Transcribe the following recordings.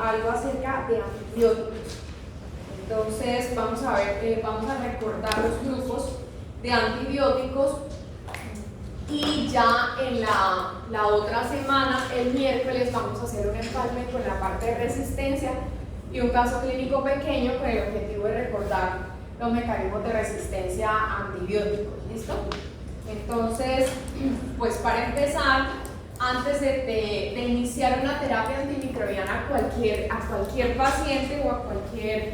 algo acerca de antibióticos. Entonces vamos a ver, vamos a recordar los grupos de antibióticos y ya en la otra semana, el miércoles, vamos a hacer un empalme con la parte de resistencia y un caso clínico pequeño con el objetivo de recordar los mecanismos de resistencia a antibióticos. ¿Listo? Entonces, pues para empezar, antes de iniciar una terapia antimicrobiana a cualquier paciente o a cualquier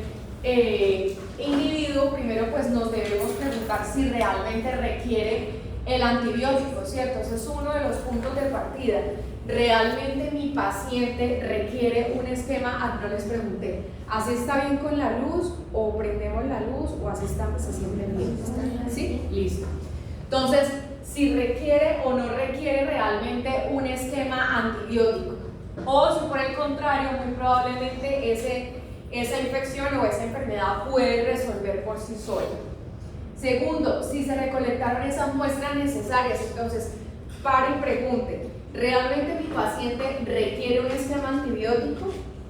individuo, primero pues nos debemos preguntar si realmente requiere el antibiótico, ¿cierto? Ese es uno de los puntos de partida. ¿Realmente mi paciente requiere un esquema? No les pregunté, ¿así está bien con la luz? ¿O prendemos la luz? ¿O así se siente bien? ¿Sí? Listo. Entonces, si requiere o no requiere realmente un esquema antibiótico. O si por el contrario, muy probablemente esa infección o esa enfermedad puede resolver por sí sola. Segundo, si se recolectaron esas muestras necesarias, entonces pare y pregunte, ¿realmente mi paciente requiere un esquema antibiótico?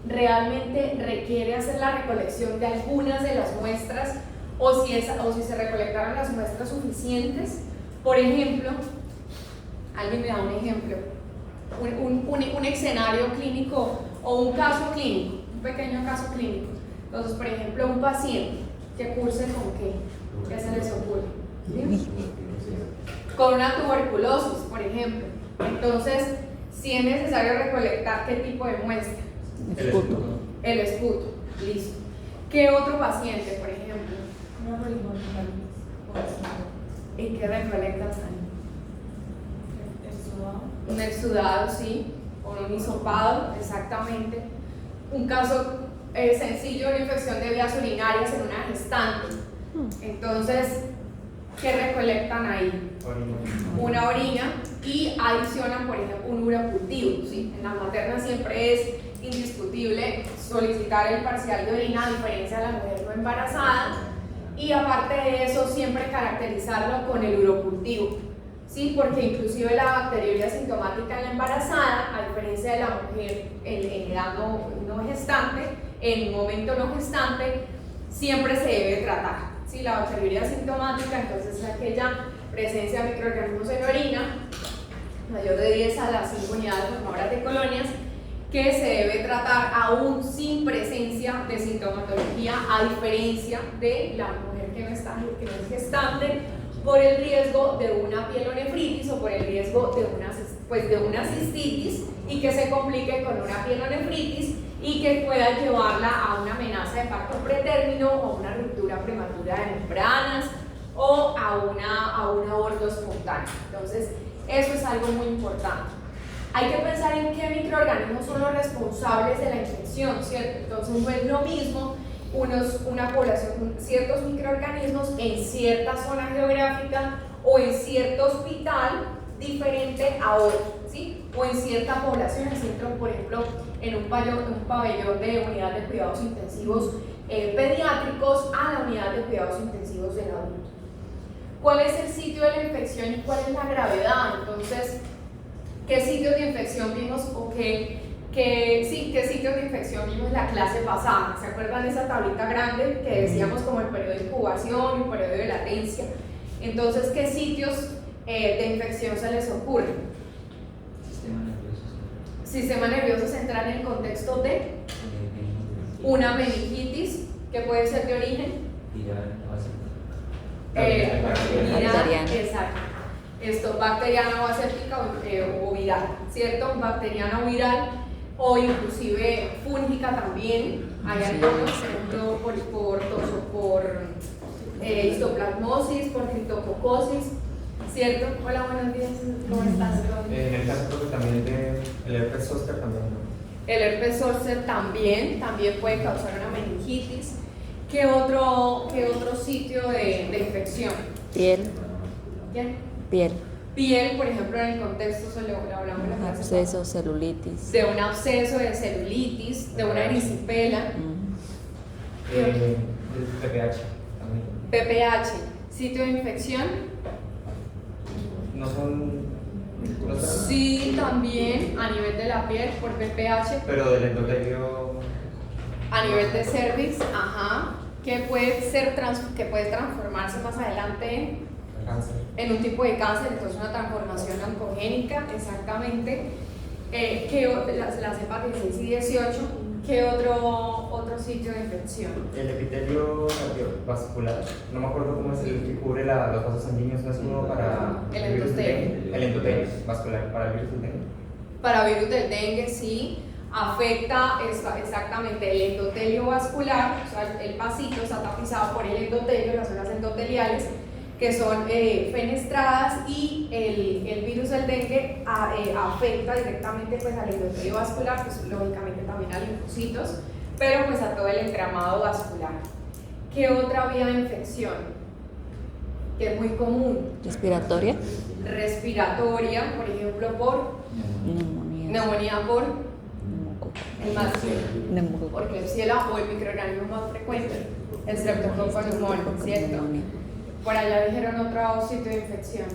¿Realmente requiere hacer la recolección de algunas de las muestras? ¿O si se recolectaron las muestras suficientes? Por ejemplo, alguien me da un ejemplo, un escenario clínico o un caso clínico, un pequeño caso clínico. Entonces, por ejemplo, un paciente que curse con ¿qué? ¿Qué se les ocurre? ¿Sí? Con una tuberculosis, por ejemplo. Entonces, si es necesario recolectar, ¿qué tipo de muestra? El esputo. El esputo, listo. ¿Qué otro paciente, por ejemplo? ¿En qué recolectas ahí? Un exudado, sí, o un hisopado, exactamente. Un caso sencillo, una infección de vías urinarias en una gestante. Entonces, ¿qué recolectan ahí? Una orina y adicionan, por ejemplo, un urocultivo, ¿sí? En la materna siempre es indiscutible solicitar el parcial de orina a diferencia de la mujer no embarazada. Y aparte de eso, siempre caracterizarlo con el urocultivo, ¿sí? Porque inclusive la bacteriuria sintomática en la embarazada, a diferencia de la mujer en edad no gestante, en un momento no gestante, siempre se debe tratar, ¿sí? La bacteriuria sintomática, entonces es aquella presencia de microorganismos en orina, mayor de 10 a las 5 unidades formadoras de colonias, que se debe tratar aún sin presencia de sintomatología, a diferencia de la mujer que no es gestante, por el riesgo de una pielonefritis o por el riesgo de una cistitis y que se complique con una pielonefritis y que pueda llevarla a una amenaza de parto pretérmino o una ruptura prematura de membranas o a un aborto espontáneo. Entonces, eso es algo muy importante. Hay que pensar en qué microorganismos son los responsables de la infección, ¿cierto? Entonces no es lo mismo una población, ciertos microorganismos en cierta zona geográfica o en cierto hospital diferente a otro, ¿sí? O en cierta población, por ejemplo, en un pabellón de unidad de cuidados intensivos pediátricos a la unidad de cuidados intensivos del adulto. ¿Cuál es el sitio de la infección y cuál es la gravedad? Entonces, ¿qué sitios de infección vimos o qué sitios de infección vimos la clase pasada? ¿Se acuerdan de esa tablita grande que decíamos como el periodo de incubación y el periodo de latencia? Entonces, ¿qué sitios de infección se les ocurre? Sistema nervioso central en el contexto de una meningitis, que puede ser de origen viral, exacto. Esto, bacteriana o aséptica o viral, ¿cierto? Bacteriana o viral, o inclusive fúngica también. Hay algunos, por ejemplo, por histoplasmosis, por criptococosis, ¿cierto? Hola, buenos días, ¿cómo estás? En el caso también del herpes zóster también, ¿no? El herpes zóster también puede causar una meningitis. ¿Qué otro sitio de infección? Piel. ¿Quién? Piel. Piel, por ejemplo, en el contexto, lo hablamos en la clase. Absceso, celulitis. De un absceso, de celulitis, de una erisipela. El PPH también. PPH, sitio de infección. No son ¿No sabes? Sí, también a nivel de la piel por PPH, Pero del endotelio. a nivel de cervix, ajá, que que puede transformarse más adelante Cáncer. en un tipo de cáncer, entonces una transformación oncogénica, exactamente. Las hepatitis 6 y 18, ¿qué otro sitio de infección? El epitelio cardiovascular, no me acuerdo cómo es el que cubre los vasos sanguíneos, no es uno para El virus del endotelio. dengue. El endotelio vascular para el virus del dengue. Para virus del dengue, sí, afecta exactamente el endotelio vascular, o sea, el vasito está tapizado por el endotelio, las zonas endoteliales, que son fenestradas, y el virus del dengue afecta directamente pues, al endotelio vascular, pues lógicamente también a linfocitos, pero pues a todo el entramado vascular. ¿Qué otra vía de infección? Que es muy común. Respiratoria. Respiratoria, por ejemplo, por neumonía por el más porque el cielo o el microorganismo más frecuente, el Streptococcus pneumoniae, ¿cierto? Por allá dijeron otro sitio de infección.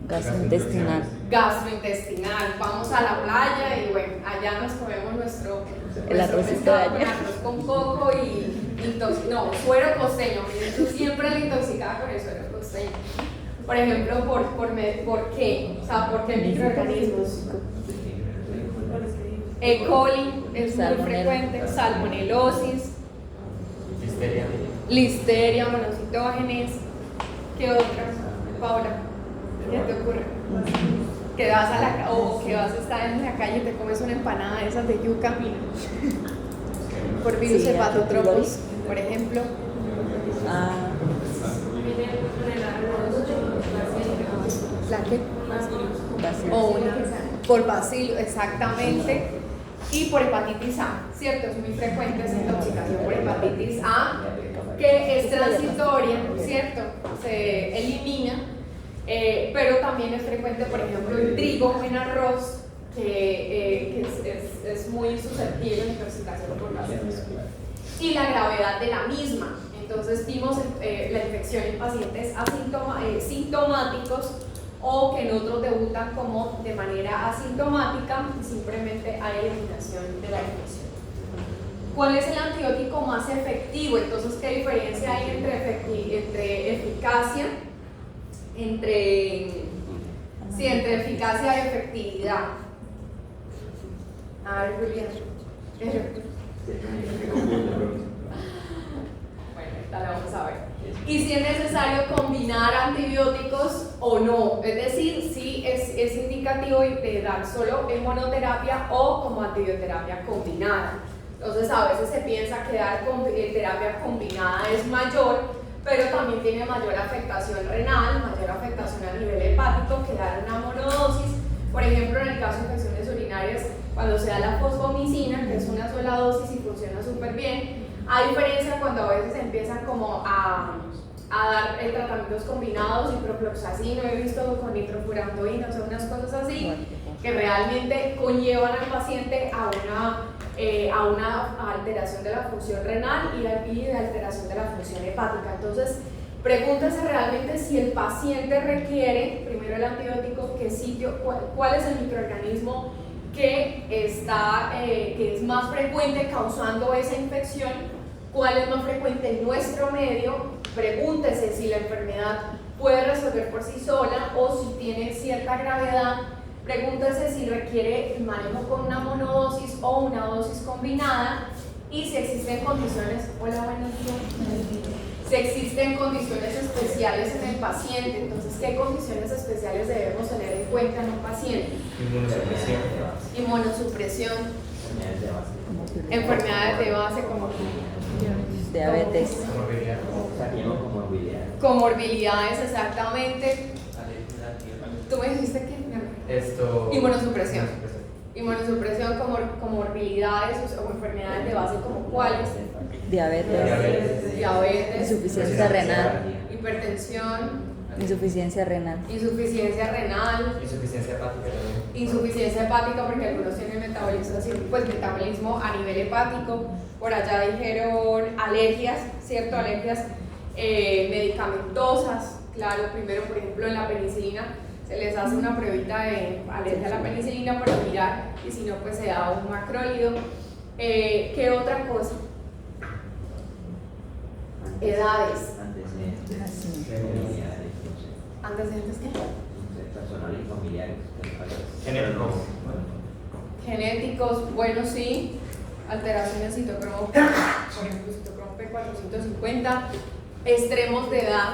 Gastrointestinal. Gastrointestinal. Vamos a la playa y bueno, allá nos comemos nuestro arrocito pescado de con allá. arroz con coco y no, suero costeño. Yo siempre la intoxicada con el suero costeño. Por ejemplo, ¿por qué? O sea, ¿por qué microorganismos? E. coli es muy frecuente, salmonelosis, listeria, monocitógenes. ¿Qué otra, Paula? ¿Qué te ocurre? Que vas a estar en la calle y te comes una empanada de esas de yuca por virus Sí, hepatotropos, por ejemplo. ¿La qué? O por bacilo, exactamente. Y por hepatitis A, ¿cierto? Es muy frecuente esa intoxicación por hepatitis A, que es transitoria, ¿cierto? Se elimina, pero también es frecuente, por ejemplo, en trigo o en arroz, que es muy susceptible a la intoxicación por bacilos. Y la gravedad de la misma. Entonces vimos la infección en pacientes sintomáticos o que en otros debutan como de manera asintomática y simplemente hay eliminación de la infección. ¿Cuál es el antibiótico más efectivo? Entonces, ¿qué diferencia hay entre eficacia? Entre eficacia y efectividad. A ver, Julián. Bueno, esta la vamos a ver. Y si es necesario combinar antibióticos o no, es decir, si es indicativo de dar solo en monoterapia o como antibioterapia combinada. Entonces a veces se piensa que dar terapia combinada es mayor, pero también tiene mayor afectación renal, mayor afectación a nivel hepático que dar una monodosis. Por ejemplo, en el caso de infecciones urinarias, cuando se da la fosfomicina, que es una sola dosis y funciona súper bien, a diferencia cuando a veces empiezan como a dar tratamientos combinados, ciprofloxacino, he visto con nitrofurantoína, o sea, unas cosas así, que realmente conllevan al paciente a una alteración de la función renal y de alteración de la función hepática. Entonces, pregúntese realmente si el paciente requiere, primero el antibiótico, qué sitio, cuál es el microorganismo que es más frecuente causando esa infección, cuál es más frecuente en nuestro medio. Pregúntese si la enfermedad puede resolver por sí sola o si tiene cierta gravedad. Pregúntese si requiere manejo con una monodosis o una dosis combinada y si existen condiciones, si existen condiciones especiales en el paciente. Entonces, ¿qué condiciones especiales debemos tener en cuenta en un paciente? Inmunosupresión, enfermedades de base como diabetes, comorbilidades, exactamente. ¿Tú me dijiste qué? Inmunosupresión. Inmunosupresión, comorbilidades o enfermedades de base como cuáles. diabetes, insuficiencia renal, hipertensión, insuficiencia renal, Insuficiencia hepática también. insuficiencia hepática porque algunos tienen metabolismo a nivel hepático. Por allá dijeron alergias, ¿cierto? Alergias medicamentosas, claro, primero por ejemplo en la penicilina se les hace una pruebita de alergia a la penicilina para mirar, y si no, pues se da un macrólido. ¿Qué otra cosa? Edades. ¿Antecedentes qué? Personales y familiares. Genéticos. Genéticos, bueno, sí. Alteraciones citocromo, por ejemplo, citocromo P450. Extremos de edad.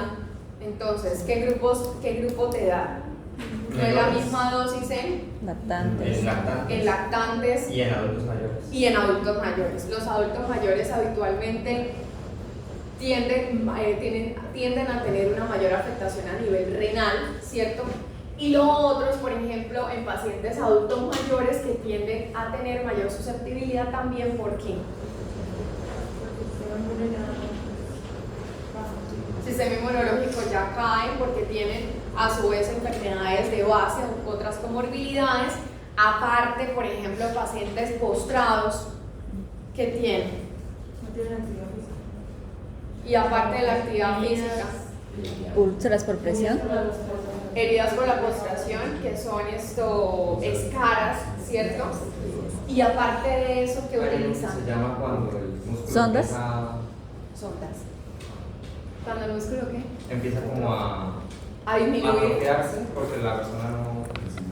Entonces, ¿qué grupo te da? ¿No es la misma dosis en Lactantes. lactantes Y en adultos mayores. y en adultos mayores? Los adultos mayores habitualmente tienden a tener una mayor afectación a nivel renal, ¿cierto? Y los otros, por ejemplo, en pacientes adultos mayores que tienden a tener mayor susceptibilidad también, ¿por qué? El sistema inmunológico ya cae porque tienen a su vez enfermedades de base, otras comorbilidades, aparte, por ejemplo, pacientes postrados que tienen. No tienen actividad física. Y aparte de la actividad física, Úlceras por presión. heridas por la postración, que son escaras, ¿cierto? Y aparte de eso, ¿qué utilizan? Se llama cuando el músculo ¿Sondas? Sondas. ¿Cuando el músculo qué? empieza como a disminuir. atrofiarse porque la persona no...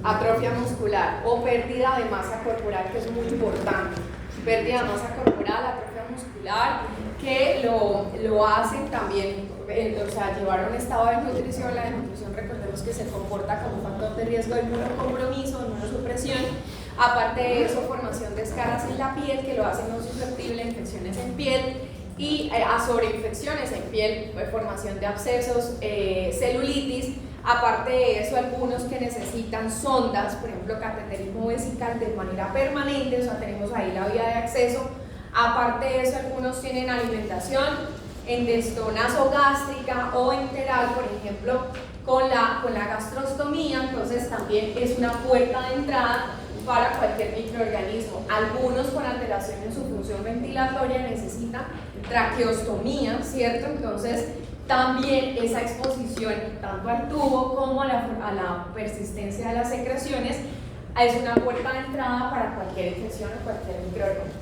Atrofia muscular o pérdida de masa corporal, que es muy importante. Pérdida de masa corporal, atrofia muscular, que lo hacen también, o sea, llevar un estado de nutrición. La desnutrición, recordemos que se comporta como factor de riesgo de inmunocompromiso, inmunosupresión. Aparte de eso, formación de escaras en la piel, que lo hacen no susceptible a infecciones en piel y a sobreinfecciones en piel, formación de abscesos, celulitis. Aparte de eso, algunos que necesitan sondas, por ejemplo, cateterismo vesical de manera permanente, o sea, tenemos ahí la vía de acceso. Aparte de eso, algunos tienen alimentación endesто nasogástrica o enteral, por ejemplo, con la gastrostomía, entonces también es una puerta de entrada para cualquier microorganismo. Algunos con alteración en su función ventilatoria necesitan traqueostomía, ¿cierto? Entonces, también esa exposición tanto al tubo como a la persistencia de las secreciones es una puerta de entrada para cualquier infección o cualquier microorganismo.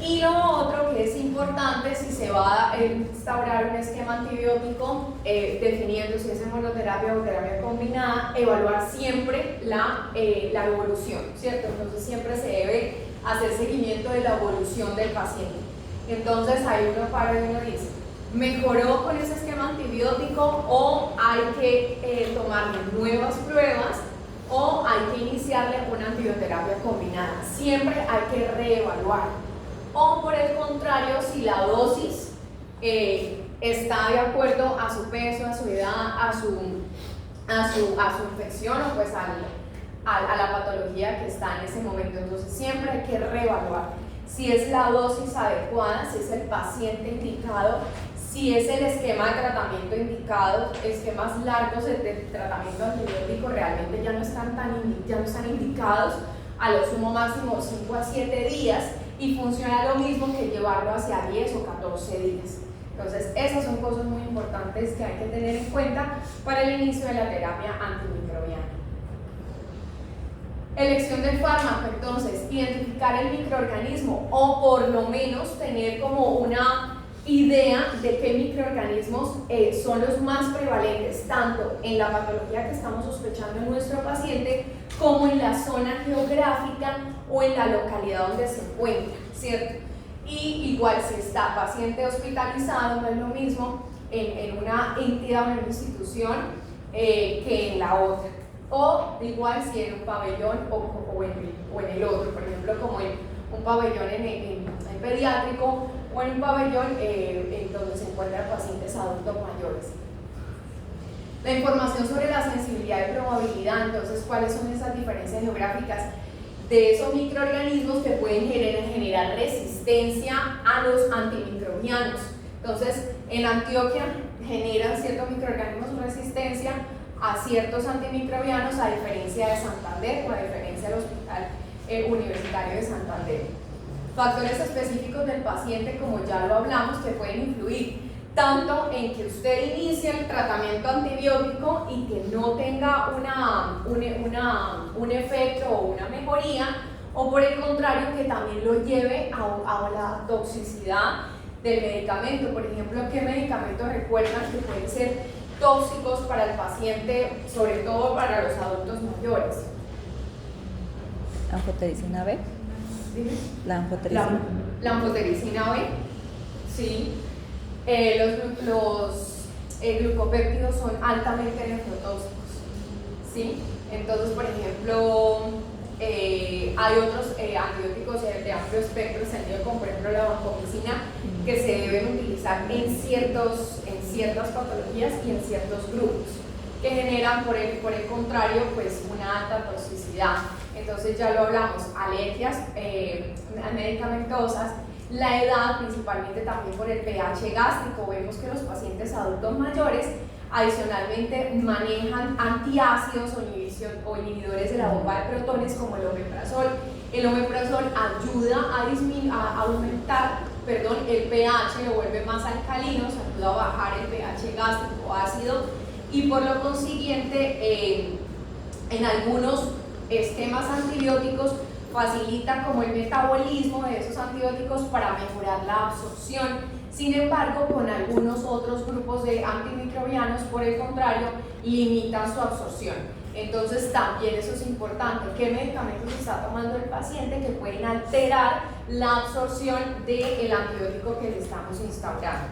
Y lo otro que es importante, si se va a instaurar un esquema antibiótico, definiendo si es monoterapia o terapia combinada, evaluar siempre la evolución, ¿cierto? Entonces siempre se debe hacer seguimiento de la evolución del paciente. Entonces ahí uno para y uno dice, ¿mejoró con ese esquema antibiótico o hay que tomarle nuevas pruebas o hay que iniciarle una antibioterapia combinada? Siempre hay que reevaluar. O por el contrario, si la dosis está de acuerdo a su peso, a su edad, a su infección o pues a la patología que está en ese momento. Entonces siempre hay que reevaluar si es la dosis adecuada, si es el paciente indicado, si es el esquema de tratamiento indicado. Esquemas largos de tratamiento antibiótico realmente ya no están indicados, a lo sumo máximo 5 a 7 días, y funciona lo mismo que llevarlo hacia 10 o 14 días. Entonces, esas son cosas muy importantes que hay que tener en cuenta para el inicio de la terapia antimicrobiana. Elección del fármaco, entonces, identificar el microorganismo o por lo menos tener como una idea de qué microorganismos son los más prevalentes, tanto en la patología que estamos sospechando en nuestro paciente, como en la zona geográfica o en la localidad donde se encuentra, ¿cierto? Y igual si está paciente hospitalizado, no es lo mismo en una entidad o en una institución que en la otra. O igual si en un pabellón o en el otro, por ejemplo, como en un pabellón en pediátrico o en un pabellón en donde se encuentran pacientes adultos mayores. La información sobre la sensibilidad y probabilidad, entonces, ¿cuáles son esas diferencias geográficas de esos microorganismos que pueden generar resistencia a los antimicrobianos? Entonces, en Antioquia generan ciertos microorganismos resistencia a ciertos antimicrobianos, a diferencia de Santander o a diferencia del Hospital Universitario de Santander. Factores específicos del paciente, como ya lo hablamos, que pueden influir tanto en que usted inicie el tratamiento antibiótico y que no tenga un efecto o una mejoría, o por el contrario, que también lo lleve a la toxicidad del medicamento. Por ejemplo, ¿qué medicamentos recuerdan que pueden ser tóxicos para el paciente, sobre todo para los adultos mayores? Anfotericina B. Dime. La anfotericina. La anfotericina B, sí. Los glucopéptidos son altamente nefrotóxicos, ¿sí? Entonces, por ejemplo, hay otros antibióticos de amplio espectro extendido, como por ejemplo la vancomicina, que se deben utilizar en ciertas patologías y en ciertos grupos, que generan por el contrario pues una alta toxicidad. Entonces ya lo hablamos, alergias medicamentosas, la edad, principalmente también por el pH gástrico. Vemos que los pacientes adultos mayores adicionalmente manejan antiácidos o inhibidores de la bomba de protones como el omeprazol. El omeprazol ayuda a aumentar el pH, lo vuelve más alcalino, se ayuda a bajar el pH gástrico ácido y por lo consiguiente en algunos esquemas antibióticos facilita como el metabolismo de esos antibióticos para mejorar la absorción. Sin embargo, con algunos otros grupos de antimicrobianos, por el contrario, limitan su absorción. Entonces también eso es importante, qué medicamentos está tomando el paciente que pueden alterar la absorción del antibiótico que le estamos instaurando.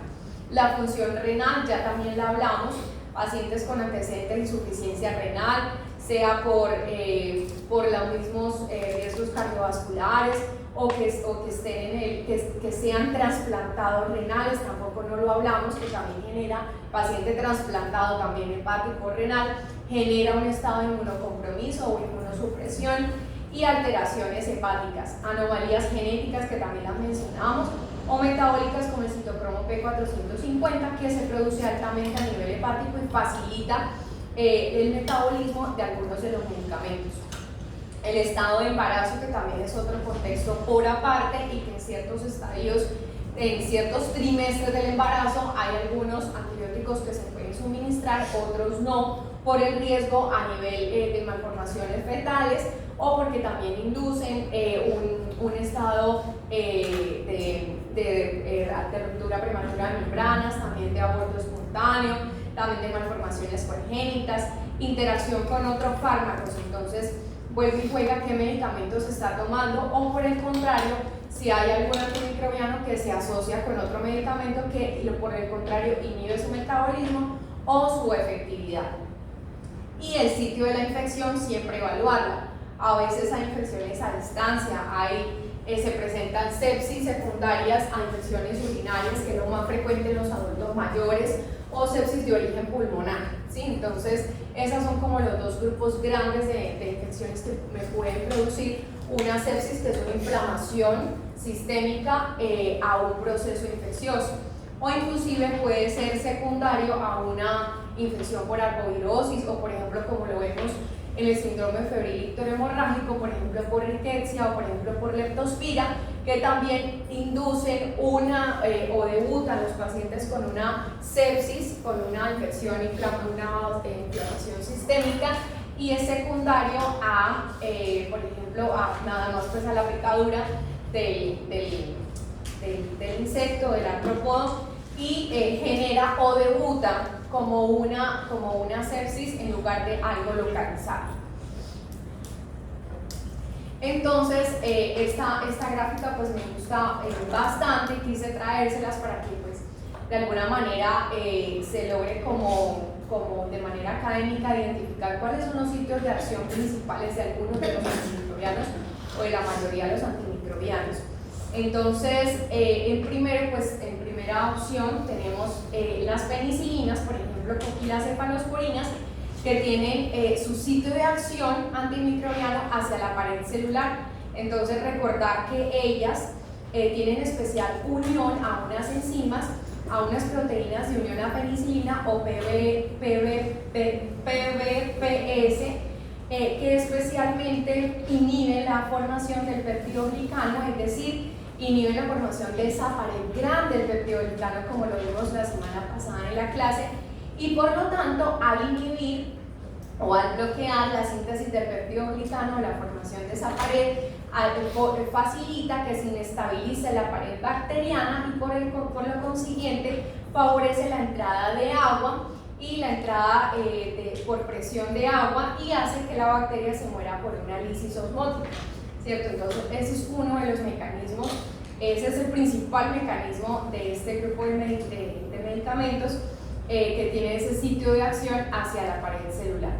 La función renal, ya también la hablamos, pacientes con antecedentes de insuficiencia renal, sea por los mismos riesgos cardiovasculares o que sean trasplantados renales, tampoco no lo hablamos, que también genera paciente trasplantado también hepático renal, genera un estado de inmunocompromiso o inmunosupresión y alteraciones hepáticas, anomalías genéticas que también las mencionamos, o metabólicas como el citocromo P450 que se produce altamente a nivel hepático y facilita el metabolismo de algunos de los medicamentos. El estado de embarazo, que también es otro contexto por aparte y que en ciertos estadios, en ciertos trimestres del embarazo hay algunos antibióticos que se pueden suministrar, otros no, por el riesgo a nivel de malformaciones fetales o porque también inducen un estado de ruptura prematura de membranas, también de aborto espontáneo, también de malformaciones congénitas, interacción con otros fármacos. Entonces vuelve y juega qué medicamentos se está tomando o por el contrario, si hay algún antimicrobiano que se asocia con otro medicamento que por el contrario inhibe su metabolismo o su efectividad. Y el sitio de la infección siempre evaluarla. A veces hay infecciones a distancia, se presentan sepsis secundarias a infecciones urinarias, que es lo más frecuente en los adultos mayores, o sepsis de origen pulmonar, ¿sí? Entonces, esos son como los dos grupos grandes de infecciones que me pueden producir una sepsis, que es una inflamación sistémica a un proceso infeccioso, o inclusive puede ser secundario a una infección por arbovirosis o por ejemplo como lo vemos en el síndrome febril ictero-hemorrágico, por ejemplo por rickettsia o por ejemplo por leptospira, que también inducen o debutan los pacientes con una sepsis, con una infección, una inflamación sistémica, y es secundario a, por ejemplo, nada más pues a la picadura del insecto, del artrópodo, y genera o debuta como una sepsis en lugar de algo localizado. Entonces, esta gráfica pues me gusta bastante, quise traérselas para que pues de alguna manera se logre como de manera académica identificar cuáles son los sitios de acción principales de algunos de los antimicrobianos o de la mayoría de los antimicrobianos. Entonces, en primera opción tenemos las penicilinas, por ejemplo, coquilas cefalosporinas, que tienen su sitio de acción antimicrobiano hacia la pared celular. Entonces, recordar que ellas tienen especial unión a unas enzimas, a unas proteínas de unión a penicilina o PBPS, que especialmente inhibe la formación del peptidoglicano, es decir, inhibe la formación de esa pared grande del peptidoglicano, como lo vimos la semana pasada en la clase, y por lo tanto, al inhibir o al bloquear la síntesis del peptidoglicano, la formación de esa pared, facilita que se inestabilice la pared bacteriana y por lo consiguiente favorece la entrada de agua y la entrada por presión de agua, y hace que la bacteria se muera por una lisis osmótica, ¿cierto? Entonces ese es uno de los mecanismos, ese es el principal mecanismo de este grupo de medicamentos que tiene ese sitio de acción hacia la pared celular.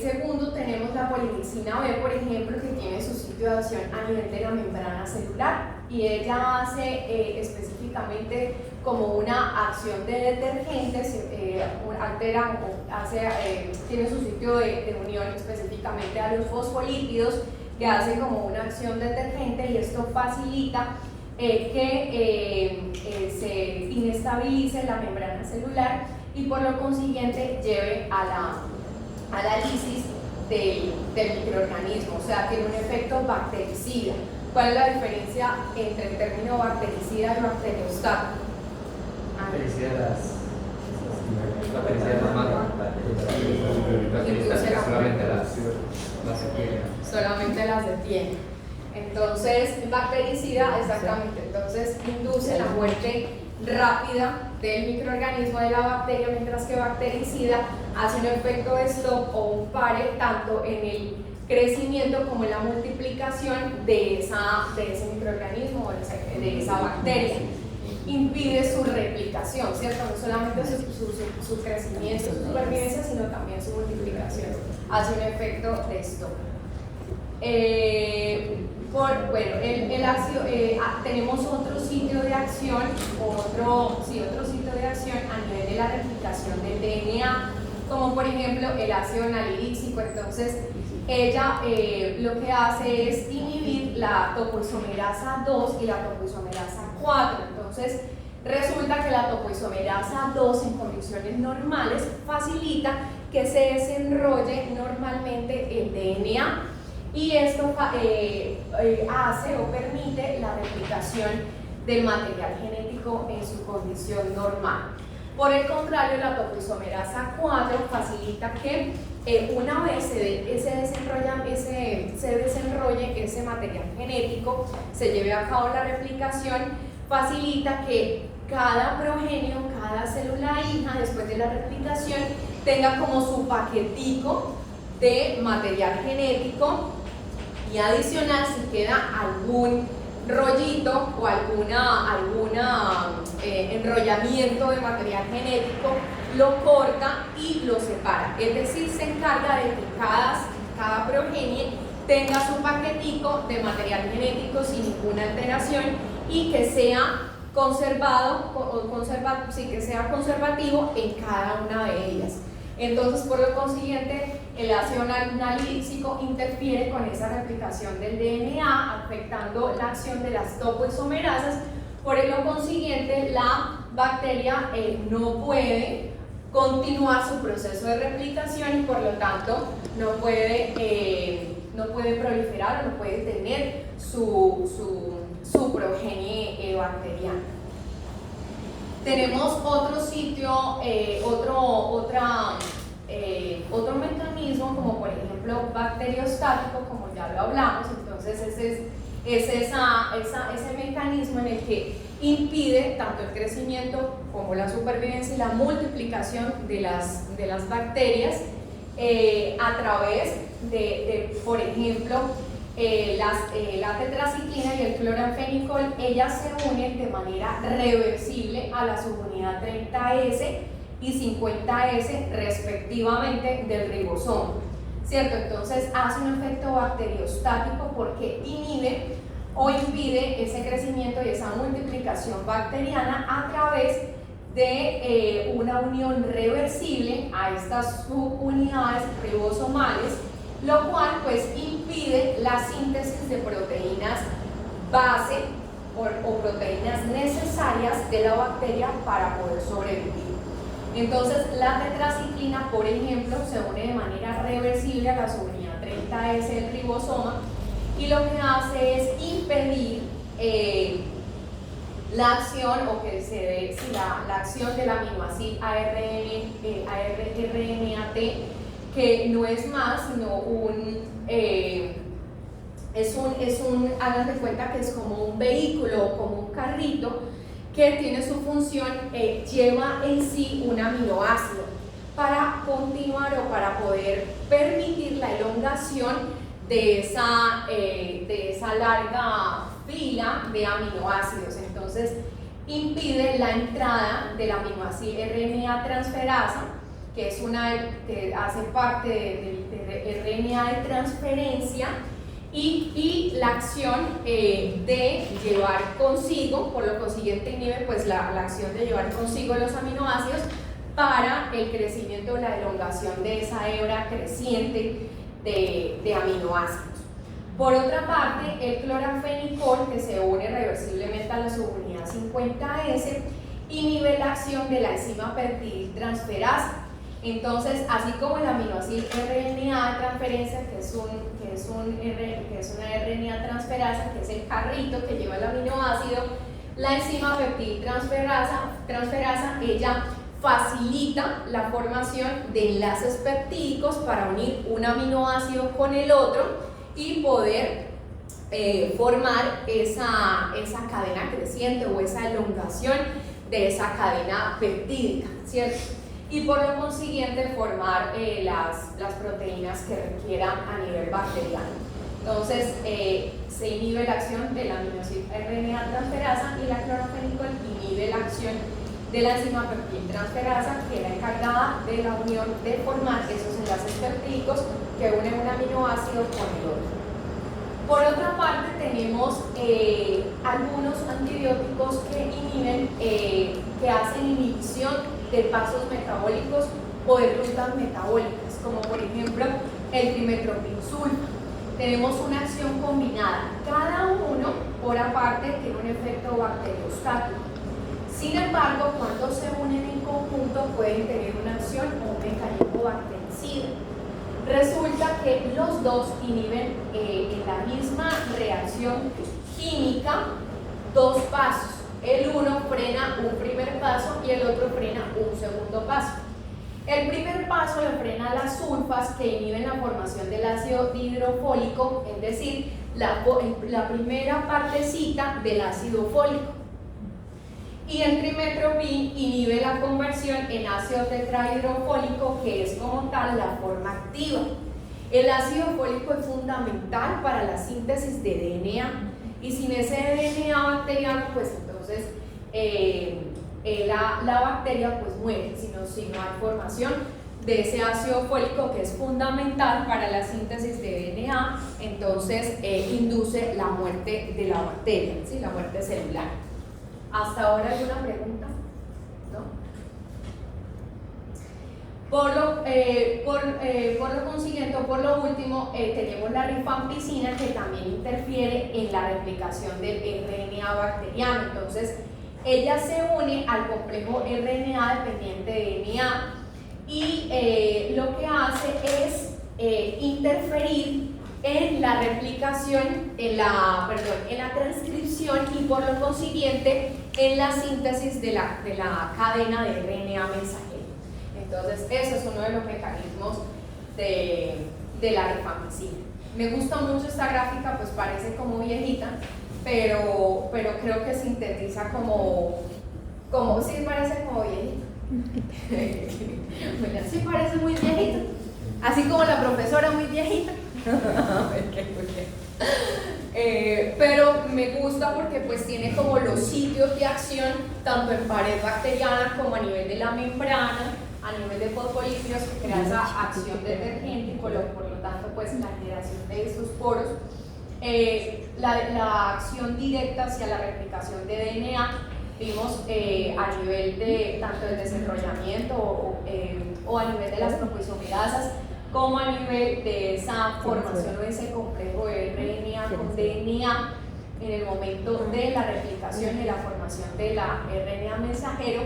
Segundo, tenemos la polimicina B, por ejemplo, que tiene su sitio de acción a nivel de la membrana celular, y ella hace específicamente como una acción de detergentes, altera tiene su sitio de unión específicamente a los fosfolípidos, que hace como una acción detergente, y esto facilita que se inestabilice la membrana celular y por lo consiguiente lleve a la lisis del microorganismo, o sea, tiene un efecto bactericida. ¿Cuál es la diferencia entre el término bactericida y bacteriostático? Bactericida solamente las detiene. Entonces, bactericida, exactamente, entonces induce la muerte rápida del microorganismo de la bacteria, mientras que bactericida hace un efecto de stop o un pare tanto en el crecimiento como en la multiplicación de ese microorganismo o de esa bacteria. Impide su replicación, ¿cierto? No solamente su crecimiento, su supervivencia, sino también su multiplicación. Hace un efecto de stop. El ácido, tenemos otro sitio de acción, otro sitio de acción a nivel de la replicación del DNA, como por ejemplo el ácido nalidíxico. Entonces, ella lo que hace es inhibir la topoisomerasa 2 y la topoisomerasa 4. Entonces, resulta que la topoisomerasa 2 en condiciones normales facilita que se desenrolle normalmente el DNA, y esto hace o permite la replicación del material genético en su condición normal. Por el contrario, la topoisomerasa 4 facilita que una vez se desenrolle ese material genético, se lleve a cabo la replicación, facilita que cada progenio, cada célula hija, después de la replicación, tenga como su paquetico de material genético, y adicional, si queda algún rollito o alguna enrollamiento de material genético, lo corta y lo separa. Es decir, se encarga de que cada progenie tenga su paquetico de material genético sin ninguna alteración y que sea que sea conservativo en cada una de ellas. Entonces, por lo consiguiente, el ácido nalidíxico interfiere con esa replicación del DNA, afectando la acción de las topoisomerasas. Por lo consiguiente, la bacteria no puede continuar su proceso de replicación y por lo tanto no puede proliferar o no puede tener su progenie bacteriana. Tenemos otro sitio, otro mecanismo, como por ejemplo bacteriostático, como ya lo hablamos. Entonces ese mecanismo en el que impide tanto el crecimiento como la supervivencia y la multiplicación de las bacterias a través de por ejemplo, la tetraciclina y el cloranfenicol. Ellas se unen de manera reversible a la subunidad 30S y 50S respectivamente del ribosoma, ¿cierto? Entonces hace un efecto bacteriostático porque inhibe o impide ese crecimiento y esa multiplicación bacteriana a través de una unión reversible a estas subunidades ribosomales, lo cual pues impide la síntesis de proteínas base o proteínas necesarias de la bacteria para poder sobrevivir. Entonces la tetraciclina, por ejemplo, se une de manera reversible a la subunidad 30S del ribosoma y lo que hace es impedir la acción o que se dé si la acción del aminoácido ARNAT, que no es más sino hagan de cuenta que es como un vehículo, como un carrito que tiene su función, lleva en sí un aminoácido para continuar o para poder permitir la elongación de esa larga fila de aminoácidos. Entonces impide la entrada del aminoácido RNA transferasa, que hace parte de RNA de transferencia, y la acción de llevar consigo, por lo consiguiente inhibe pues la acción de llevar consigo los aminoácidos para el crecimiento o la elongación de esa hebra creciente de aminoácidos. Por otra parte, el clorafenicol, que se une reversiblemente a la subunidad 50S, inhibe la acción de la enzima peptidiltransferasa. Entonces, así como el aminoácido RNA de transferencia, que es una RNA transferasa, que es el carrito que lleva el aminoácido, la enzima peptidiltransferasa, ella facilita la formación de enlaces peptídicos para unir un aminoácido con el otro y poder formar esa cadena creciente o esa elongación de esa cadena peptídica, ¿cierto? Y por lo consiguiente formar las proteínas que requieran a nivel bacteriano. Entonces se inhibe la acción del aminoácido RNA transferasa y la clorafenicol inhibe la acción de la enzima peptidiltransferasa, que era encargada de la unión de formar esos enlaces peptídicos que unen un aminoácido con el otro. Por otra parte, tenemos algunos antibióticos que inhiben, que hacen inhibición de pasos metabólicos o de rutas metabólicas, como por ejemplo el trimetoprim-sulfa. Tenemos una acción combinada, cada uno por aparte tiene un efecto bacteriostático. Sin embargo, cuando se unen en conjunto pueden tener una acción o un mecanismo bactericida. Resulta que los dos inhiben en la misma reacción química dos pasos. El uno frena un primer paso y el otro frena un segundo paso. El primer paso lo frena las sulfas, que inhiben la formación del ácido hidrofólico, es decir, la primera partecita del ácido fólico. Y el trimetoprim inhibe la conversión en ácido tetrahidrofólico, que es como tal la forma activa. El ácido fólico es fundamental para la síntesis de DNA, y sin ese DNA bacteriano, pues entonces la bacteria pues muere, si no hay formación de ese ácido fólico, que es fundamental para la síntesis de DNA. Entonces induce la muerte de la bacteria, ¿sí? La muerte celular. ¿Hasta ahora alguna pregunta? ¿No? Por lo consiguiente, por lo último, tenemos la rifampicina, que también interfiere en la replicación del RNA bacteriano. Entonces, ella se une al complejo RNA dependiente de DNA y lo que hace es interferir en la replicación, en la transcripción y por lo consiguiente en la síntesis de la cadena de RNA mensajero. Entonces, ese es uno de los mecanismos de la rifampicina. Me gusta mucho esta gráfica, pues parece como viejita, pero creo que sintetiza como sí parece como viejita. Bueno, sí parece muy viejita, así como la profesora muy viejita. Pero me gusta porque pues tiene como los sitios de acción tanto en pared bacteriana como a nivel de la membrana, a nivel de fosfolípidos, que crea esa acción detergente y por lo tanto pues la generación de esos poros, la acción directa hacia la replicación de DNA. Vimos a nivel de tanto el desarrollamiento o a nivel de las topoisomerasas, como a nivel de esa formación o ese complejo de RNA con DNA en el momento de la replicación y la formación de la RNA mensajero,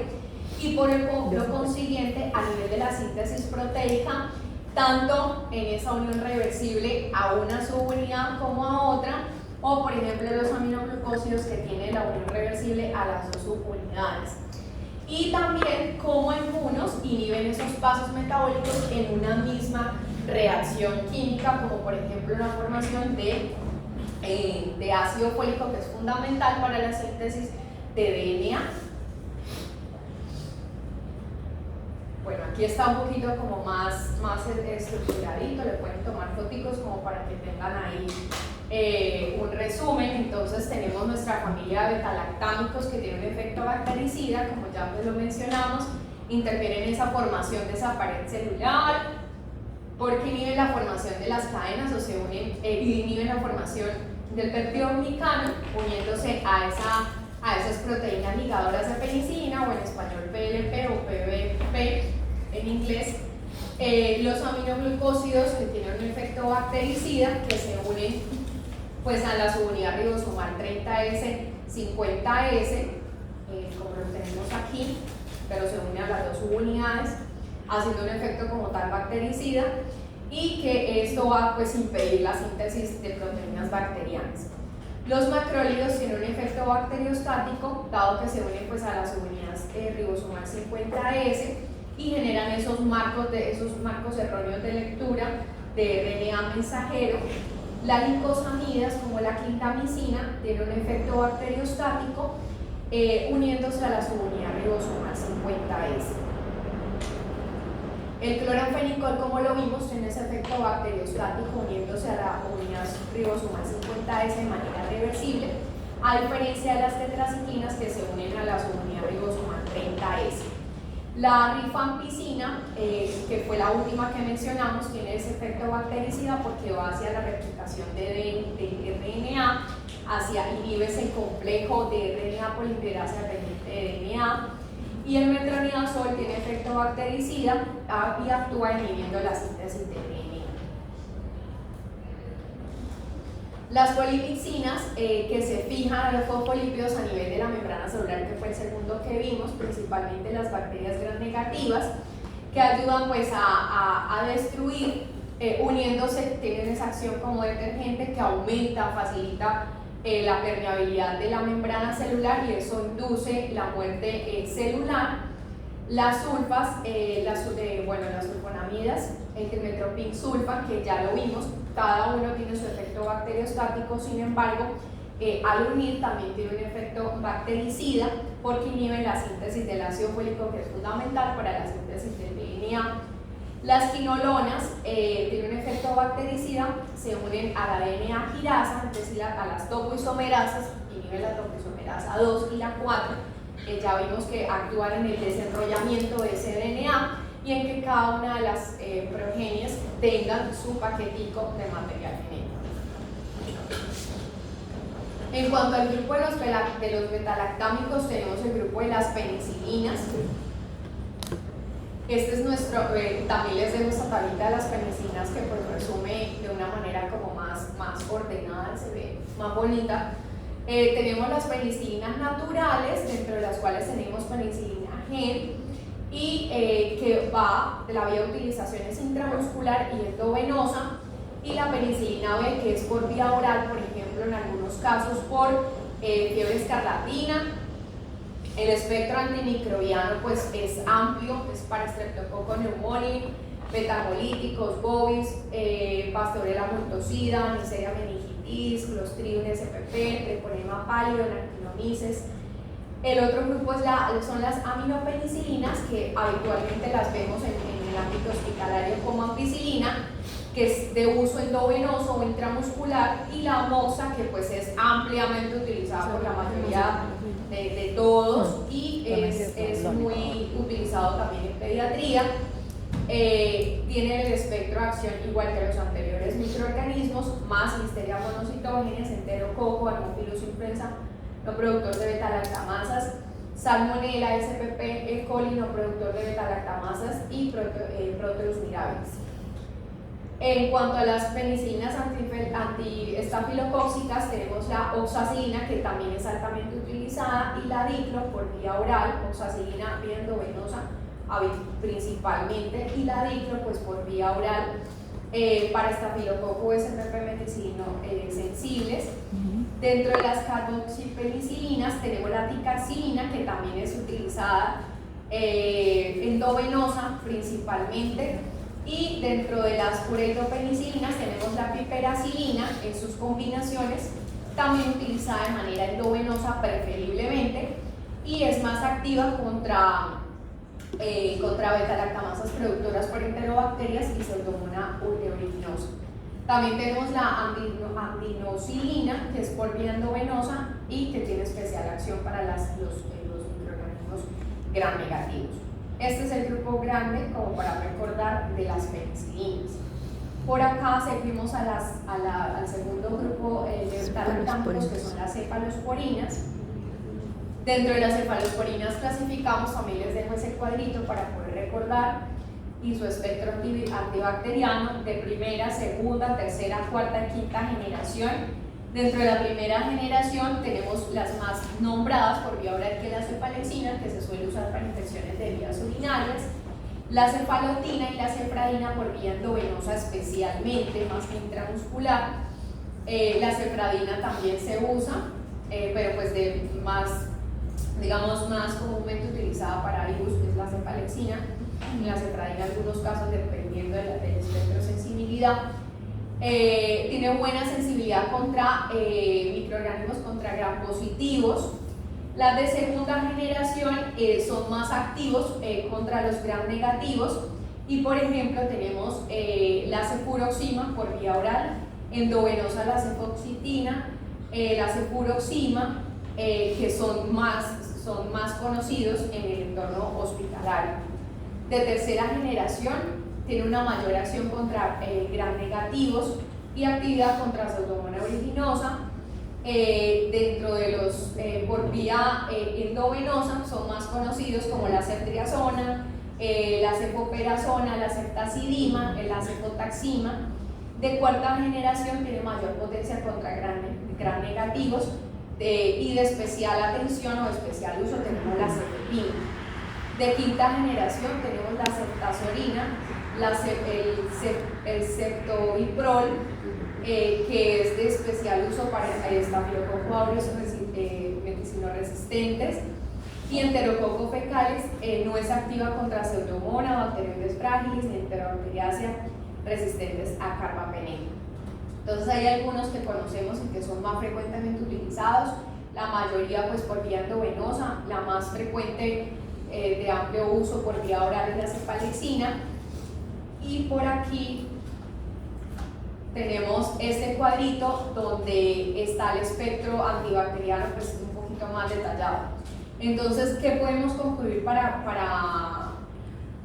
y por lo consiguiente a nivel de la síntesis proteica, tanto en esa unión reversible a una subunidad como a otra, o por ejemplo los aminoglucósidos que tienen la unión reversible a las dos subunidades. Y también cómo algunos inhiben esos pasos metabólicos en una misma reacción química, como por ejemplo la formación de ácido fólico, que es fundamental para la síntesis de DNA. Bueno, aquí está un poquito como más estructuradito, le pueden tomar foticos como para que tengan ahí un resumen. Entonces tenemos nuestra familia de betalactámicos que tiene un efecto bactericida, como ya pues lo mencionamos, intervienen en esa formación de esa pared celular, porque inhiben la formación de las cadenas o se unen, inhiben la formación del péptido glicano, uniéndose a esas proteínas ligadoras de penicilina, o en español PLP o PBP en inglés. Los aminoglucósidos que tienen un efecto bactericida, que se unen pues a la subunidad ribosomal 30S, 50S, como lo tenemos aquí, pero se unen a las dos subunidades, haciendo un efecto como tal bactericida, y que esto va pues impedir la síntesis de proteínas bacterianas. Los macrólidos tienen un efecto bacteriostático, dado que se unen pues a las subunidades ribosomal 50S y generan esos marcos erróneos de lectura de RNA mensajero. Las glicosamidas, como la clindamicina, tienen un efecto bacteriostático uniéndose a la subunidad ribosomal 50S. El cloranfenicol, como lo vimos, tiene ese efecto bacteriostático uniéndose a la unidad ribosomal 50S de manera reversible, a diferencia de las tetraciclinas que se unen a la subunidad ribosomal 30S. La rifampicina, que fue la última que mencionamos, tiene ese efecto bactericida porque va hacia la replicación de RNA, inhibe ese complejo de RNA polimerizaje dependiente de DNA. Y el metronidazol tiene efecto bactericida y actúa inhibiendo la síntesis de DNA. Las polipicinas que se fijan a los fosfolípidos a nivel de la membrana celular, que fue el segundo que vimos, principalmente las bacterias gram negativas, que ayudan pues a destruir, uniéndose, tienen esa acción como detergente que aumenta, facilita la permeabilidad de la membrana celular, y eso induce la muerte celular. Las sulfas, las sulfonamidas, el trimethoprim sulfa, que ya lo vimos, cada uno tiene su efecto bacteriostático, sin embargo, al unir también tiene un efecto bactericida porque inhiben la síntesis del ácido fólico, que es fundamental para la síntesis del DNA. Las quinolonas tienen un efecto bactericida, se unen a la DNA girasa, es decir, a las topoisomerasas, inhiben la topoisomerasa 2 y la 4, ya vimos que actúan en el desenrollamiento de ese DNA y en que cada una de las progenies tengan su paquetico de material genético. En cuanto al grupo de los betalactámicos, tenemos el grupo de las penicilinas. Este es nuestro, también les dejo esta tablita de las penicilinas que pues resume de una manera como más ordenada, se ve más bonita. Tenemos las penicilinas naturales, dentro de las cuales tenemos penicilina gen, y que va de la vía de utilización es intramuscular y endovenosa, y la penicilina B, que es por vía oral, por ejemplo en algunos casos por fiebre escarlatina. El espectro antimicrobiano pues es amplio, es para Streptococcus pneumoniae, betamolíticos, bovis, Pastorella multocida, Neisseria meningitis, Clostridium SPP, Treponema pálido, Actinomyces. El otro grupo son las aminopenicilinas, que habitualmente las vemos en el ámbito hospitalario como ampicilina, que es de uso endovenoso o intramuscular, y la mosa, que pues es ampliamente utilizada por la mayoría de todos y es muy utilizado también en pediatría. Tiene el espectro de acción igual que los anteriores microorganismos, más Listeria monocitógenes, Enterococo, Haemophilus influenza, no productor de beta-lactamasas, Salmonella SPP, E. coli, no productor de beta-lactamasas, y Proteus mirabilis. En cuanto a las penicilinas antiestafilocóxicas, tenemos la oxacilina, que también es altamente utilizada, y la diclo por vía oral, oxacilina vía endovenosa principalmente, y la diclo pues por vía oral para estafilococo SPP meticilino sensibles. Dentro de las carboxipenicilinas tenemos la ticarcilina, que también es utilizada endovenosa principalmente, y dentro de las uretropenicilinas tenemos la piperacilina en sus combinaciones, también utilizada de manera endovenosa preferiblemente, y es más activa contra beta-lactamasas productoras por enterobacterias y Pseudomonas aeruginosa. También tenemos la andinosilina, que es por vía endovenosa y que tiene especial acción para los microorganismos gram negativos. Este es el grupo grande, como para recordar, de las penicilinas. Por acá seguimos al segundo grupo de beta-lactámicos, que son las cefalosporinas. Dentro de las cefalosporinas clasificamos, también les dejo ese cuadrito para poder recordar, y su espectro antibacteriano de primera, segunda, tercera, cuarta y quinta generación. Dentro de la primera generación tenemos las más nombradas por vía oral, que es la cefalexina, que se suele usar para infecciones de vías urinarias, la cefalotina y la cefradina por vía endovenosa especialmente, más que intramuscular. La cefradina también se usa, pero pues digamos más comúnmente utilizada para virus, que es la cefalexina, y la cefradina en algunos casos dependiendo del espectro de sensibilidad. Tiene buena sensibilidad contra microorganismos contra gram positivos. Las de segunda generación son más activos contra los gram negativos, y por ejemplo tenemos la cefuroxima por vía oral, endovenosa la cefoxitina, la cefuroxima, que son más conocidos en el entorno hospitalario. De tercera generación tiene una mayor acción contra gram negativos y actividad contra Pseudomonas aeruginosa. Dentro de los por vía endovenosa son más conocidos como la ceftriaxona, la cefoperazona, la ceftazidima, la cefotaxima. De cuarta generación tiene mayor potencia contra gram negativos, y de especial atención o especial uso tenemos la cefepina. De quinta generación tenemos la ceftazorina, el ceftobiprol, que es de especial uso para estafilococcus aureus medicinoresistentes, y enterococcus fecales. No es activa contra Pseudomonas, Bacteroides fragilis ni Enterobacteriaceae resistentes a carbapenema. Entonces hay algunos que conocemos y que son más frecuentemente utilizados, la mayoría pues por vía endovenosa, la más frecuente de amplio uso por vía oral es la cefalexina. Y por aquí tenemos este cuadrito donde está el espectro antibacteriano, pues un poquito más detallado. Entonces, ¿qué podemos concluir para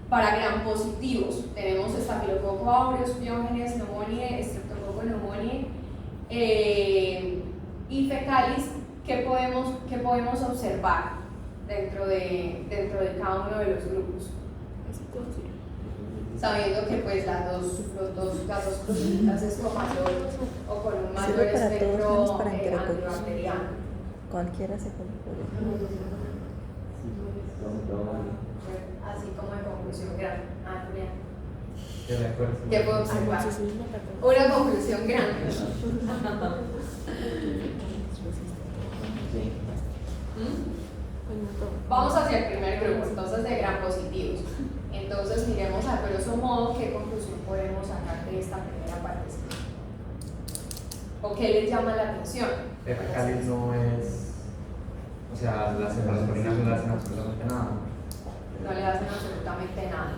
gram positivos? Tenemos Staphylococcus aureus, Piógenes, Pneumoniae, Streptococcus pneumoniae y fecalis. ¿Qué podemos observar dentro de cada uno de los grupos? Sabiendo que pues los dos crucitas es con mayor o con un mayor Sirve para espectro todos menos para enterococcus. antibacteriano. Cualquiera se puede poner. Así como en conclusión grande. Julián. De acuerdo. ¿Qué puedo observar? Una conclusión grande. Sí. Vamos hacia el primer grupo, entonces de gram positivos. Entonces miremos a grosso modo qué conclusión podemos sacar de esta primera parte. ¿O qué les llama la atención? El fecalis no es, o sea, las cefalosporinas no le hacen absolutamente nada. No le hacen absolutamente nada.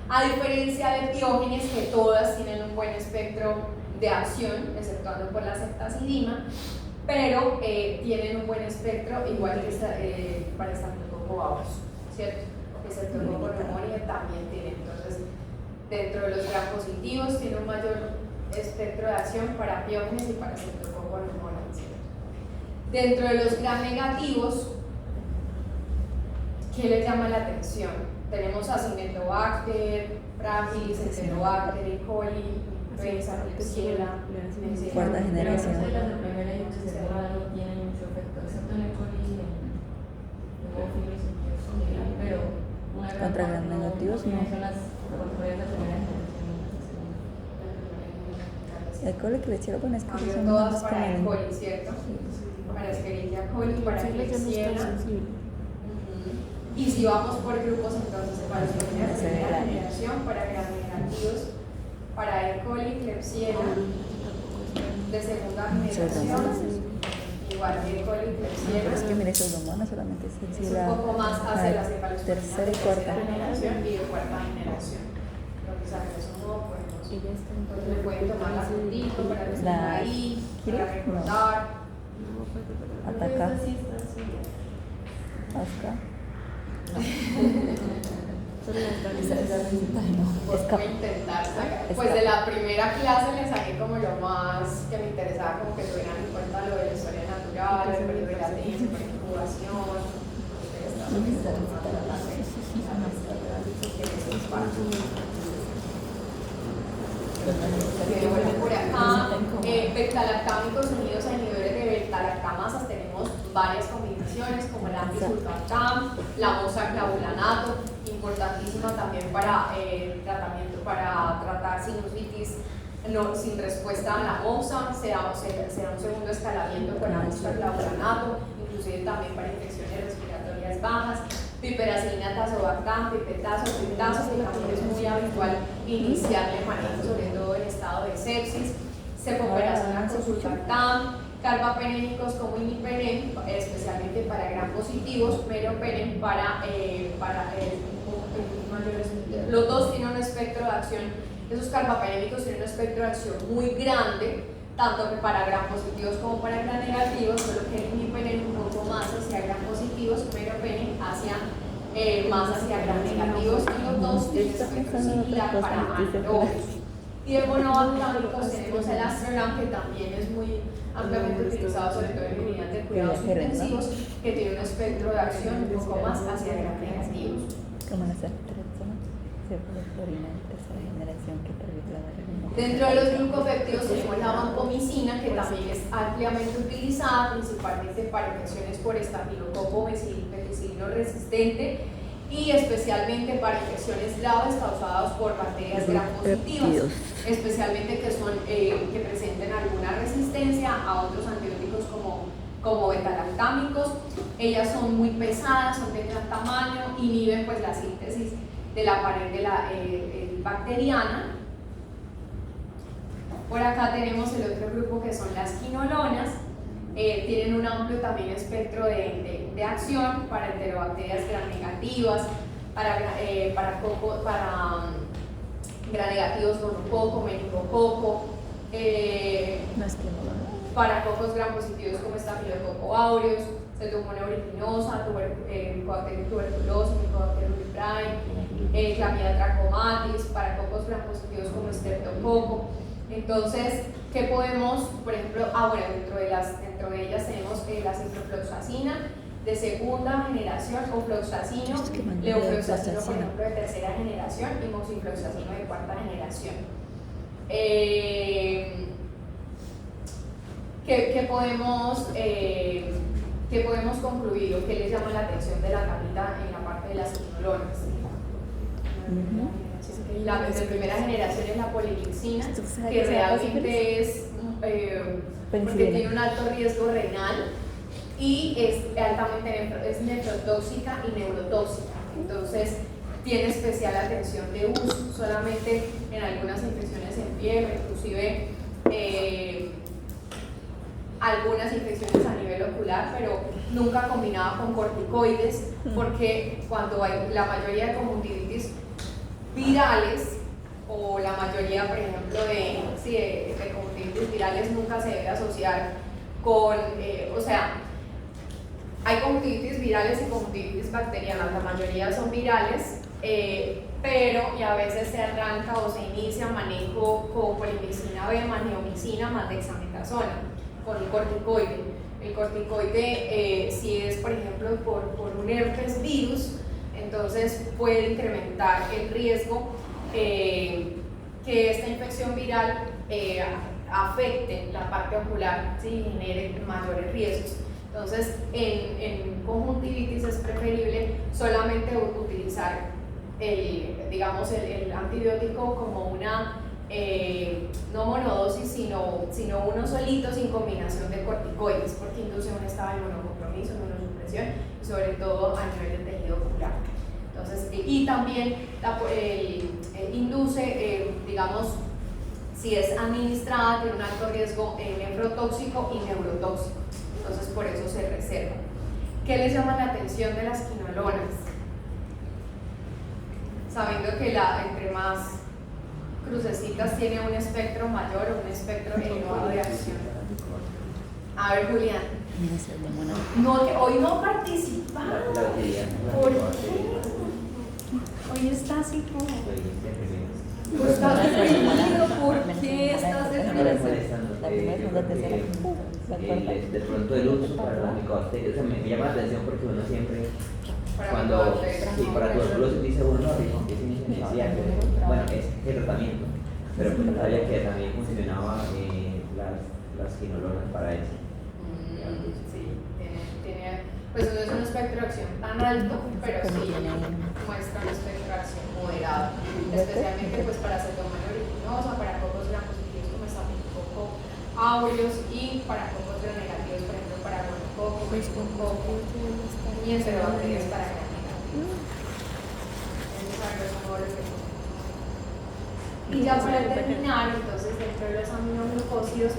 A diferencia de Piógenes, que todas tienen un buen espectro de acción, exceptuando por la ceftazidima, pero tienen un buen espectro igual que para Staphylococcus aureus, ¿cierto? El Streptococcus pneumoniae también tiene. Entonces, dentro de los gram positivos tiene un mayor espectro de acción para Piógenes y para Streptococcus pneumoniae, ¿cierto? Dentro de los gram negativos, ¿qué les llama la atención? Tenemos Acinetobacter, Fragilis, Enterobacter, E. coli, Prensa, Klebsiella, Cuarta generación. La primera y la segunda no tienen mucho efecto, excepto en el coli y en hemófilos, pero una gran Contra parte gram negativos, no. son las portfolios de la primera generación y la segunda. El cole que le hicieron con Cambió escasez son todas más para E. comunes. coli, ¿cierto? para Escherichia coli, para Sensible ya no es Klebsiella. tan sensible. Y si vamos por grupos, entonces para los de primera generación, para gram negativos, para E. coli, Klebsiella, de segunda generación, igual E. coli, Klebsiella. Es que mire, Pseudomonas solamente es Es sensible un poco más hacia las a cefalosporinas tercera de y cuarta. tercera generación y de cuarta generación. Entonces, a eso modo podemos. Y ya está. Entonces, le pueden tomar la fotito para que estén La ahí, gira, para recordar. Ataca. Esta sí está suya. Hasta. Son las Esa varices. receta no. Pues voy a intentar sacar. Pues de la primera clase le saqué como lo más que me interesaba, como que tuvieran en cuenta lo de la historia natural, el periodo de latencia, por incubación. Que vuelven por acá, beta-lactámicos unidos a inhibidores de beta-lactamasas, tenemos varias combinaciones como el antisulfactam, la mosaclavulanato, importantísima también para tratamiento, para tratar sinusitis sin respuesta a la moxa, se da un segundo escalamiento con la mosaclavulanato, inclusive también para infecciones respiratorias bajas, piperacilina, tazobactam, pipetazo, pipetazo, que también es muy habitual iniciarle manejo, sobre todo en estado de sepsis, cefoperazona con sulfactam, carbapenémicos como imipenem, especialmente para gram positivos, meropenem para los dos tienen un espectro de acción, esos carbapenémicos tienen un espectro de acción muy grande, tanto para gram positivos como para gram negativos, solo que el imipenem un poco más hacia gram positivos, meropenem más hacia gram negativos, y los dos tienen espectro similar para anaerobios. Y de monobactámicos tenemos el Astragram, que también es muy ampliamente utilizado, sobre todo en unidades de cuidados intensivos, que tiene un espectro de acción un poco más hacia gram negativos. Como la ceftriaxona, cefalexorina de tercera generación que permite la regeneración. Dentro de los glucopéptidos tenemos la vancomicina, que también es ampliamente utilizada, principalmente para infecciones por estafilococo penicilino resistente y especialmente para infecciones graves causadas por bacterias gram positivas, especialmente que presenten alguna resistencia a otros antibióticos como beta-lactámicos. Ellas son muy pesadas, son de gran tamaño, inhiben pues la síntesis de la pared bacteriana. Por acá tenemos el otro grupo que son las quinolonas. Tienen un amplio también espectro de acción para enterobacterias gram negativas, para gram negativos gonococo, meningococo, No es que no. para cocos gram positivos como estafilococo aureus, Pseudomonas aeruginosa, Mycobacterium tuberculosis, Mycobacterium leprae, Chlamydia trachomatis, para cocos gram positivos como Streptococo. Entonces, ¿qué podemos, por ejemplo, dentro de ellas tenemos la ciprofloxacina de segunda generación, o floxacino, leofloxacino, por ejemplo, de tercera generación, y moxifloxacino de cuarta generación. ¿Qué podemos concluir o qué les llama la atención de la tablita en la parte de las quinolonas? La de primera generación es la polilixina, que realmente es porque tiene un alto riesgo renal y es altamente nefrotóxica y neurotóxica. Entonces tiene especial atención de uso solamente en algunas infecciones en piel, inclusive algunas infecciones a nivel ocular, pero nunca combinada con corticoides, porque cuando hay la mayoría de conjuntivitis virales, o la mayoría, por ejemplo, de conjuntivitis virales, nunca se debe asociar con, hay conjuntivitis virales y conjuntivitis bacterianas, la mayoría son virales, pero y a veces se arranca o se inicia manejo con polimicina B, neomicina más dexametasona, con un corticoide. El corticoide, si es, por ejemplo, por un herpes virus, entonces puede incrementar el riesgo que esta infección viral afecte la parte ocular, ¿sí? Y genere mayores riesgos. Entonces, en conjuntivitis es preferible solamente utilizar el antibiótico como una no monodosis, sino uno solito sin combinación de corticoides, porque induce un estado de inmunocompromiso, inmunosupresión y sobre todo a nivel del tejido ocular. Entonces, y también induce, digamos, si es administrada, tiene un alto riesgo nefrotóxico y neurotóxico. Entonces, por eso se reserva. ¿Qué les llama la atención de las quinolonas? Sabiendo que entre más crucecitas tiene un espectro mayor o un espectro elevado de acción. A ver, Julián. No, que hoy no participas. ¿Por qué? Hoy está así como. Pues estás deprimido. ¿Por qué estás deprimido? De pronto el uso para la micobacteria, o sea, me llama la atención porque uno siempre, cuando para tuberculosis dice uno, no, es inicial, bueno, es el tratamiento, pero pues no sabía que también funcionaba las quinolonas para eso. Sí, tiene, pues no es un espectro de acción tan alto, pero sí muestra un espectro de acción moderado, especialmente pues para Pseudomonas aeruginosa, para cocos gram positivos como estafilococo aureus y para cocos gram negativos, por ejemplo para gonococo, mesococo y enterobacterias para gram negativos. Y ya para terminar, entonces dentro de los aminoglucósidos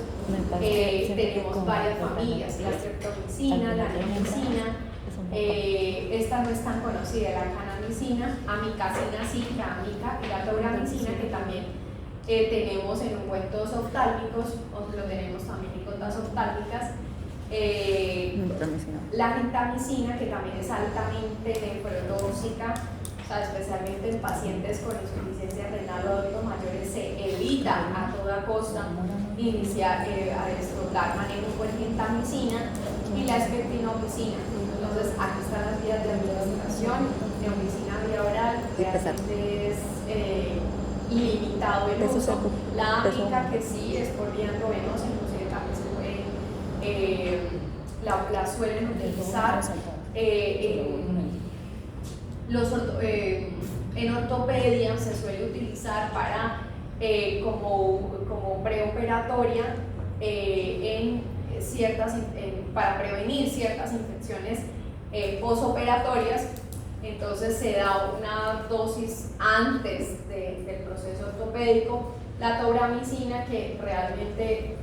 tenemos varias familias, la streptomicina, la riboncina, esta no es tan conocida, la canamicina, amicacina sí, la amica y la tauramicina, que también tenemos en ungüentos oftálmicos, o lo tenemos también en gotas oftálmicas, la gentamicina, que también es altamente nefrotóxica, o sea, especialmente en pacientes con insuficiencia renal o adultos mayores, se evita a toda costa iniciar a explotar manejo con gentamicina, y la espectrinopicina. Entonces, aquí están las vías de administración. Neomicina vía oral, realmente es ilimitado el uso. La amica, que sí es por vía endovenosa, inclusive también se puede, la suelen utilizar en ortopedia, se suele utilizar para como preoperatoria para prevenir ciertas infecciones posoperatorias. Entonces se da una dosis antes del proceso ortopédico. La tauramicina, que realmente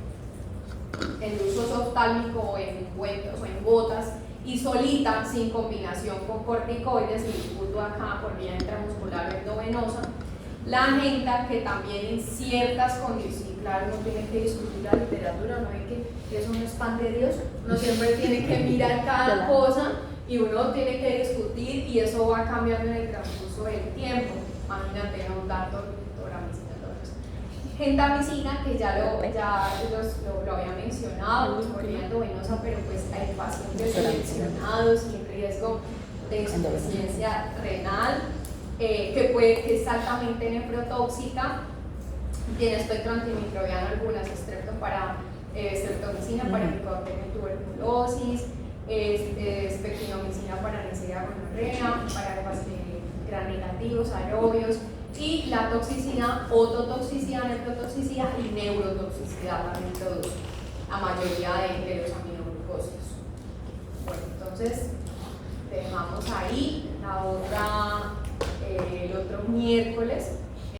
el uso es oftálmico o en ungüentos o en gotas y solita, sin combinación con corticoides, y discuto acá por vía intramuscular o endovenosa. La agenda, que también en ciertas condiciones, claro, uno tiene que discutir la literatura, no hay que eso no es pan de Dios, uno siempre tiene que mirar cada cosa y uno tiene que discutir, y eso va cambiando en el transcurso del tiempo. Imagínate, no tanto tauramicina, todo eso. Gentamicina, que ya lo había mencionado, por vía endovenosa, pero pues hay pacientes seleccionados sin riesgo de insuficiencia renal, que es altamente nefrotóxica, tiene espectro antimicrobiano, algunas streptomicina para micobacterium tuberculosis, espectrinomicina para Neisseria gonorrea, para gram negativos, aerobios, y la toxicidad, ototoxicidad, nefrotoxicidad y neurotoxicidad también produce la mayoría de los aminoglucósidos. Bueno, entonces dejamos ahí el otro miércoles